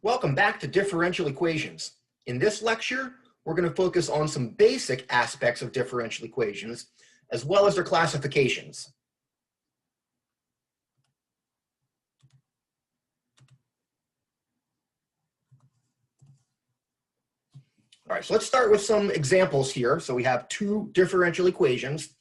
Welcome back to Differential Equations. In this lecture, we're going to focus on some basic aspects of differential equations, as well as their classifications. All right, so let's start with some examples here. So we have two differential equations,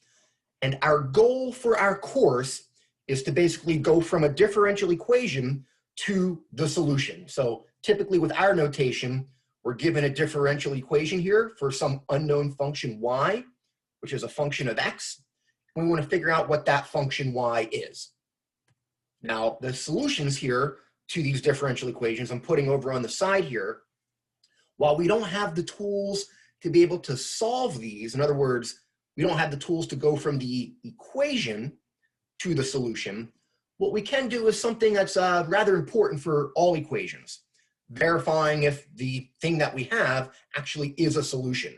and our goal for our course is to basically go from a differential equation to the solution. So typically with our notation, we're given a differential equation here for some unknown function y, which is a function of x. We want to figure out what that function y is. Now, the solutions here to these differential equations I'm putting over on the side here. While we don't have the tools to be able to solve these, in other words, we don't have the tools to go from the equation to the solution, what we can do is something that's rather important for all equations, verifying if the thing that we have actually is a solution.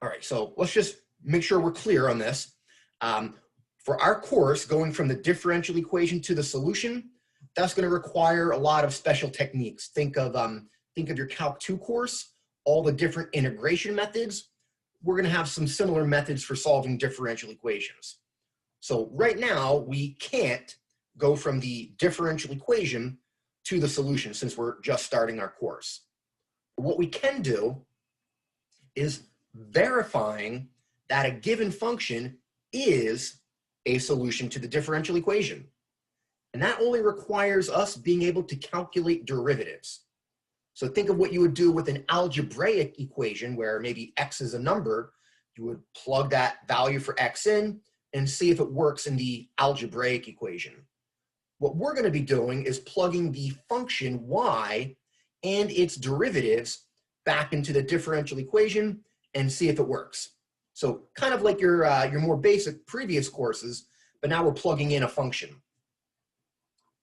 All right, so let's just make sure we're clear on this. For our course, going from the differential equation to the solution, that's going to require a lot of special techniques. Think of your Calc 2 course, all the different integration methods. We're going to have some similar methods for solving differential equations. So right now, we can't go from the differential equation to the solution since we're just starting our course. What we can do is verifying that a given function is a solution to the differential equation. And that only requires us being able to calculate derivatives. So think of what you would do with an algebraic equation where maybe x is a number. You would plug that value for x in and see if it works in the algebraic equation. What we're going to be doing is plugging the function y and its derivatives back into the differential equation and see if it works. So kind of like your more basic previous courses, but now we're plugging in a function.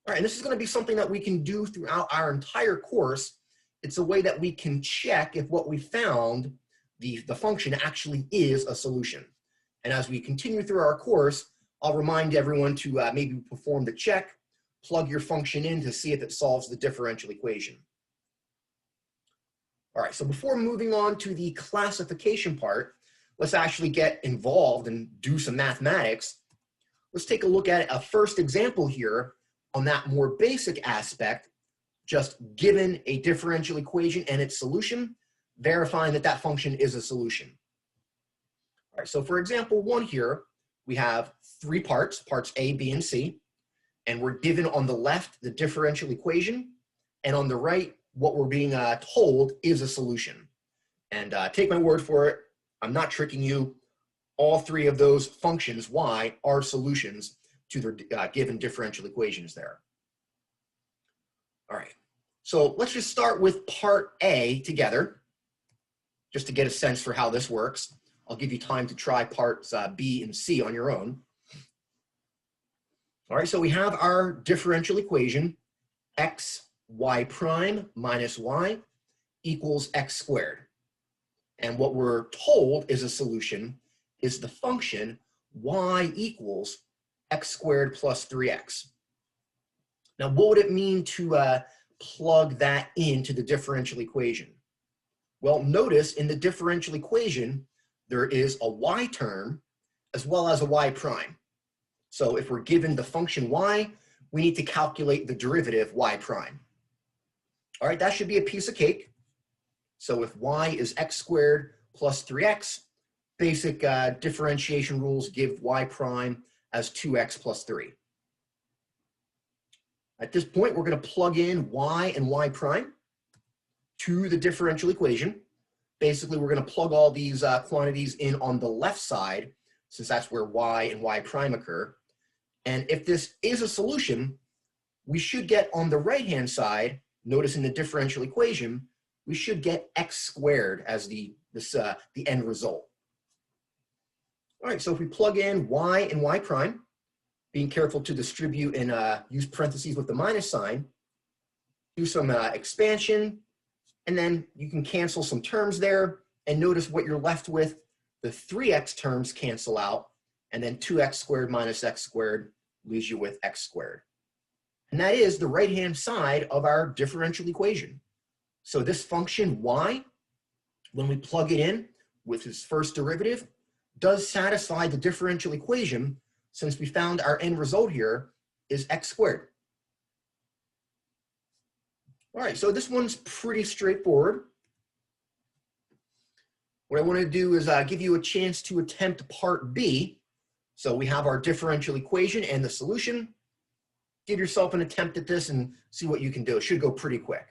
All right, and this is going to be something that we can do throughout our entire course. It's a way that we can check if what we found, the function, actually is a solution. And as we continue through our course, I'll remind everyone to maybe perform the check, plug your function in to see if it solves the differential equation. All right, so before moving on to the classification part, let's actually get involved and do some mathematics. Let's take a look at a first example here on that more basic aspect, just given a differential equation and its solution, verifying that that function is a solution. All right, so for example 1 here, we have 3 parts, parts A, B, and C, and we're given on the left the differential equation, and on the right, what we're being told is a solution. And take my word for it, I'm not tricking you. All 3 of those functions, y, are solutions to their given differential equations there. All right, so let's just start with part A together, just to get a sense for how this works. I'll give you time to try parts B and C on your own. All right, so we have our differential equation, x y prime minus y equals x squared. And what we're told is a solution is the function y equals x squared plus 3x. Now, what would it mean to plug that into the differential equation? Well, notice in the differential equation, there is a y term as well as a y prime. So if we're given the function y, we need to calculate the derivative y prime. All right, that should be a piece of cake. So if y is x squared plus 3x, basic differentiation rules give y prime as 2x plus 3. At this point, we're going to plug in y and y prime to the differential equation. Basically, we're going to plug all these quantities in on the left side, since that's where y and y prime occur. And if this is a solution, we should get on the right-hand side, notice in the differential equation, we should get x squared as the end result. All right, so if we plug in y and y prime, being careful to distribute and use parentheses with the minus sign, do some expansion, and then you can cancel some terms there, and notice what you're left with. The 3x terms cancel out, and then 2x squared minus x squared leaves you with x squared. and that is the right-hand side of our differential equation. So this function y, when we plug it in with its first derivative, does satisfy the differential equation, since we found our end result here is x squared. All right, so this one's pretty straightforward. What I want to do is give you a chance to attempt part B. So we have our differential equation and the solution. Give yourself an attempt at this and see what you can do. It should go pretty quick.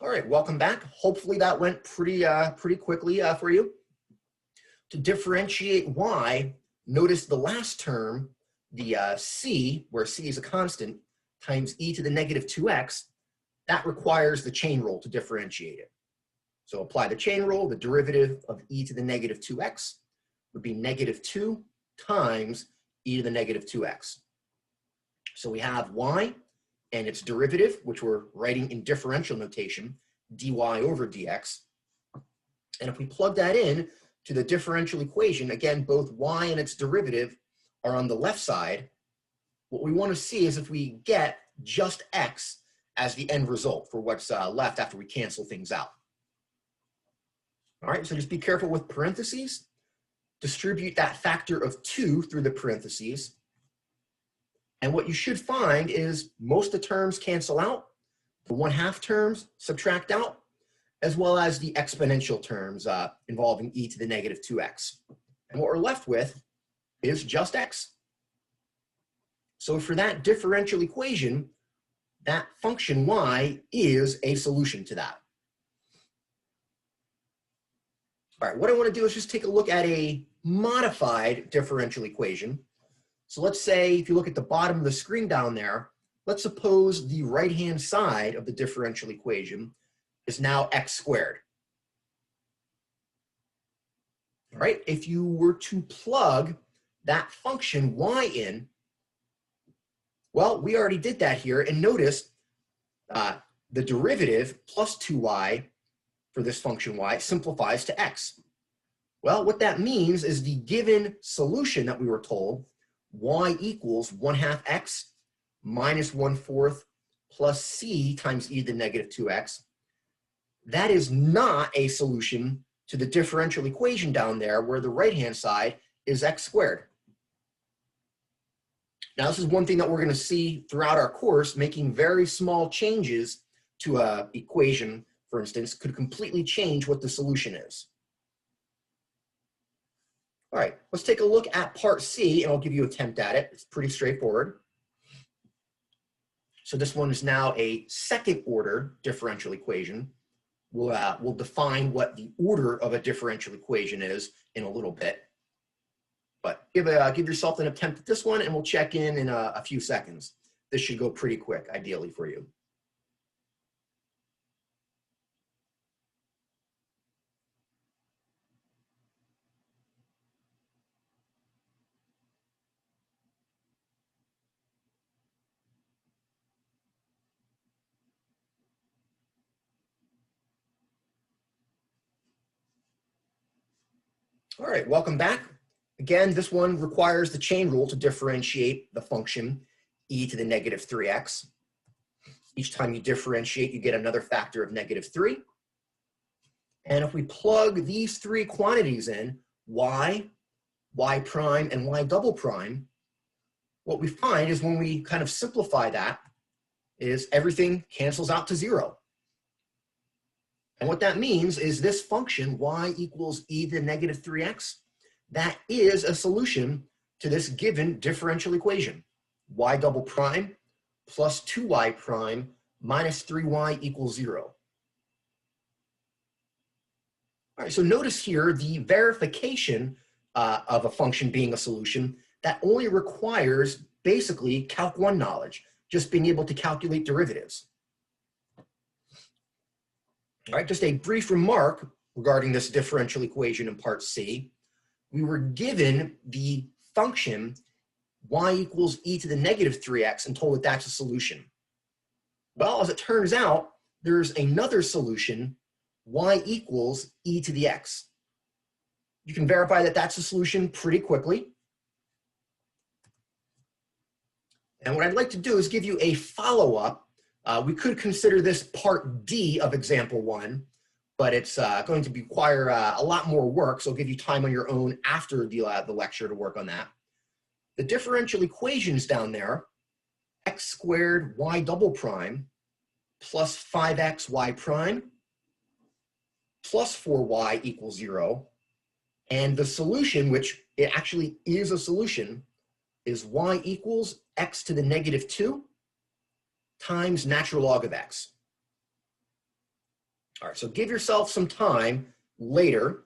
All right, welcome back. Hopefully that went pretty quickly for you. To differentiate y, notice the last term, the c, where c is a constant, times e to the negative 2x, that requires the chain rule to differentiate it. So apply the chain rule, the derivative of e to the negative 2x would be negative 2 times e to the negative 2x. So we have y and its derivative, which we're writing in differential notation, dy over dx. And if we plug that in to the differential equation, again, both y and its derivative are on the left side. What we want to see is if we get just x as the end result for what's left after we cancel things out. All right, so just be careful with parentheses. Distribute that factor of 2 through the parentheses. And what you should find is most of the terms cancel out, the 1/2 terms subtract out, as well as the exponential terms involving e to the negative 2x. And what we're left with is just x. So for that differential equation, that function y is a solution to that. All right, what I want to do is just take a look at a modified differential equation. So let's say, if you look at the bottom of the screen down there, let's suppose the right-hand side of the differential equation is now x squared. All right, if you were to plug that function y in, well, we already did that here, and notice the derivative plus 2y for this function y simplifies to x. Well, what that means is the given solution that we were told, y equals 1/2 x minus 1/4 plus c times e to the negative 2x. That is not a solution to the differential equation down there where the right-hand side is x squared. Now, this is one thing that we're going to see throughout our course. Making very small changes to an equation, for instance, could completely change what the solution is. All right, let's take a look at part C, and I'll give you an attempt at it. It's pretty straightforward. So this one is now a second order differential equation. We'll define what the order of a differential equation is in a little bit. But give yourself an attempt at this one, and we'll check in a few seconds. This should go pretty quick, ideally for you. All right, welcome back. Again, this one requires the chain rule to differentiate the function e to the negative 3x. Each time you differentiate, you get another factor of -3. And if we plug these three quantities in, y, y prime, and y double prime, what we find is when we kind of simplify that is everything cancels out to 0. And what that means is this function, y equals e to the negative 3x, that is a solution to this given differential equation. Y double prime plus 2y prime minus 3y equals 0. All right, so notice here the verification of a function being a solution that only requires basically Calc 1 knowledge, just being able to calculate derivatives. All right, just a brief remark regarding this differential equation in part C. We were given the function y equals e to the negative 3x and told that that's a solution. Well, as it turns out, there's another solution, y equals e to the x. You can verify that that's a solution pretty quickly. And what I'd like to do is give you a follow-up. We could consider this part D of example 1, but it's going to require a lot more work, so I'll give you time on your own after the lecture to work on that. The differential equations down there, x squared y double prime plus 5x y prime plus 4y equals 0. And the solution, which it actually is a solution, is y equals x to the negative 2 times natural log of x. All right, so give yourself some time later.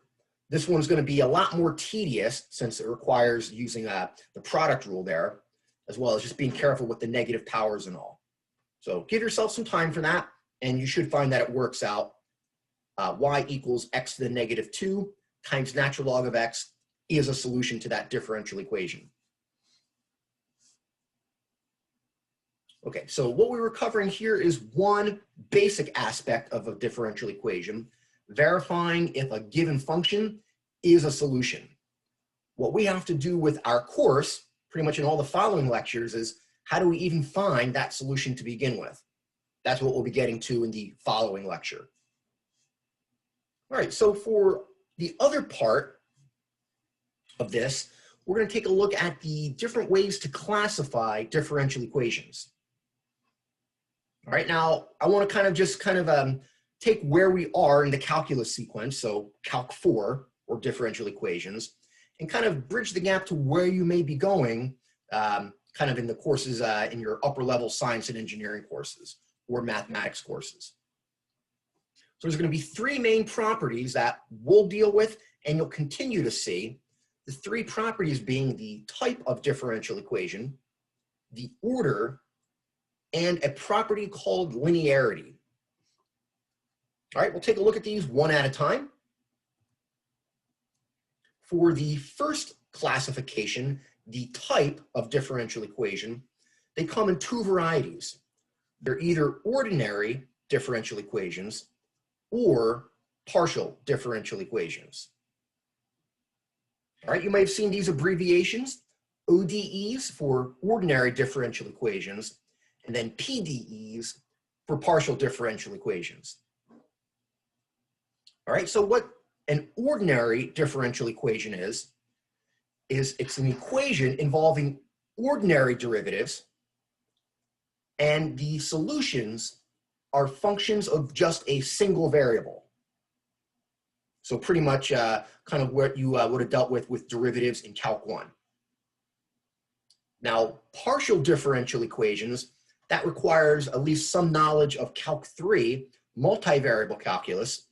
This one's going to be a lot more tedious since it requires using the product rule there, as well as just being careful with the negative powers and all. So give yourself some time for that, and you should find that it works out. Y equals x to the negative 2 times natural log of x is a solution to that differential equation. Okay, so what we were covering here is one basic aspect of a differential equation, verifying if a given function is a solution. What we have to do with our course, pretty much in all the following lectures, is how do we even find that solution to begin with? That's what we'll be getting to in the following lecture. All right, so for the other part of this, we're going to take a look at the different ways to classify differential equations. All right, now I want to take where we are in the calculus sequence, so Calc 4 or differential equations, and kind of bridge the gap to where you may be going kind of in the courses in your upper level science and engineering courses or mathematics courses. So there's going to be three main properties that we'll deal with and you'll continue to see. The three properties being the type of differential equation, the order, and a property called linearity. All right, we'll take a look at these one at a time. For the first classification, the type of differential equation, they come in two varieties. They're either ordinary differential equations or partial differential equations. All right, you may have seen these abbreviations, ODEs for ordinary differential equations, and then PDEs for partial differential equations. All right, so what an ordinary differential equation is it's an equation involving ordinary derivatives, and the solutions are functions of just a single variable. So pretty much kind of what you would have dealt with derivatives in Calc 1. Now, partial differential equations, that requires at least some knowledge of Calc 3, multivariable calculus.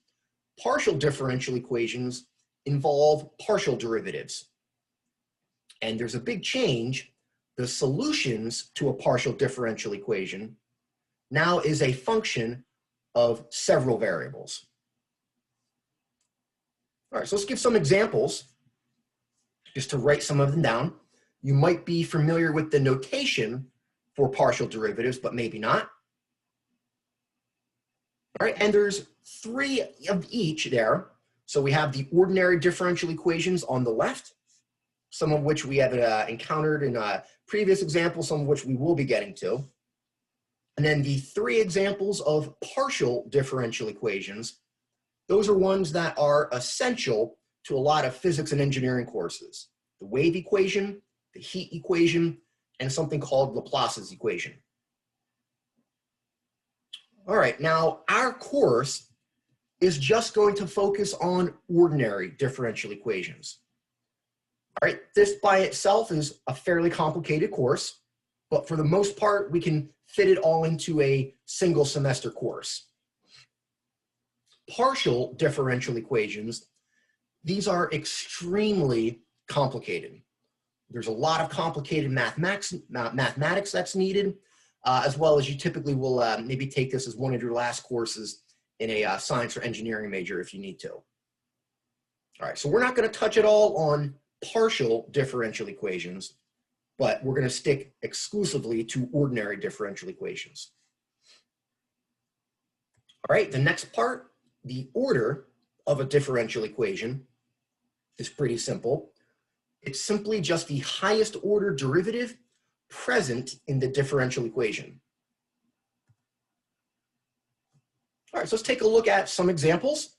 Partial differential equations involve partial derivatives. And there's a big change. The solutions to a partial differential equation now is a function of several variables. All right, so let's give some examples, just to write some of them down. You might be familiar with the notation for partial derivatives, but maybe not. All right, and there's three of each there. So we have the ordinary differential equations on the left, some of which we have encountered in previous examples, some of which we will be getting to. And then the three examples of partial differential equations, those are ones that are essential to a lot of physics and engineering courses. The wave equation, the heat equation, and something called Laplace's equation. All right, now our course is just going to focus on ordinary differential equations. All right, this by itself is a fairly complicated course, but for the most part, we can fit it all into a single semester course. Partial differential equations, these are extremely complicated. There's a lot of complicated mathematics that's needed, as well as you typically will maybe take this as one of your last courses in a science or engineering major if you need to. All right, so we're not going to touch at all on partial differential equations, but we're going to stick exclusively to ordinary differential equations. All right, the next part, the order of a differential equation, is pretty simple. It's simply just the highest order derivative present in the differential equation. All right, so let's take a look at some examples.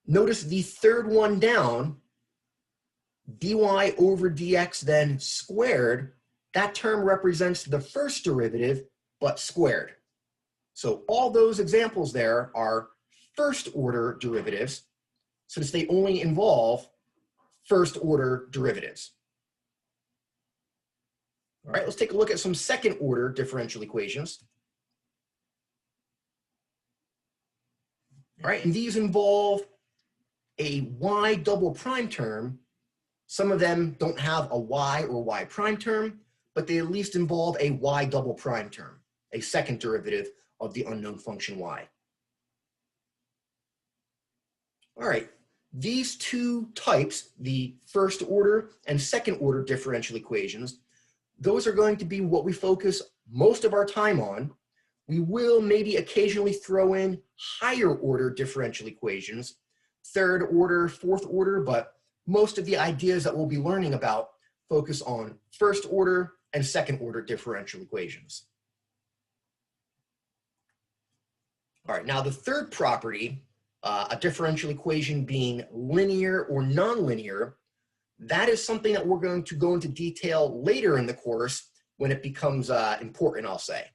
Notice the third one down, dy over dx then squared, that term represents the first derivative, but squared. So all those examples there are first order derivatives, since they only involve first order derivatives. All right, let's take a look at some second order differential equations. All right, and these involve a y double prime term. Some of them don't have a y or y prime term, but they at least involve a y double prime term, a second derivative of the unknown function y. All right, these two types, the first order and second order differential equations, those are going to be what we focus most of our time on. We will maybe occasionally throw in higher order differential equations, third order, fourth order, but most of the ideas that we'll be learning about focus on first order and second order differential equations. All right, now the third property, a differential equation being linear or nonlinear, that is something that we're going to go into detail later in the course when it becomes important, I'll say.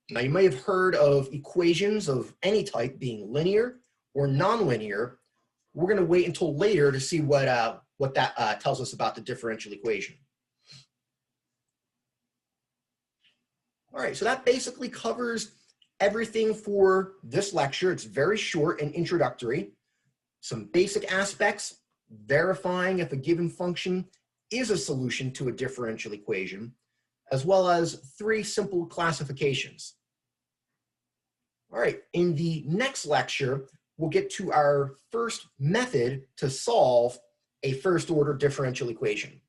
Now, you may have heard of equations of any type being linear or nonlinear. We're going to wait until later to see what that tells us about the differential equation. All right, so that basically covers everything for this lecture. It's very short and introductory. Some basic aspects, verifying if a given function is a solution to a differential equation, as well as 3 simple classifications. All right, in the next lecture, we'll get to our first method to solve a first order differential equation.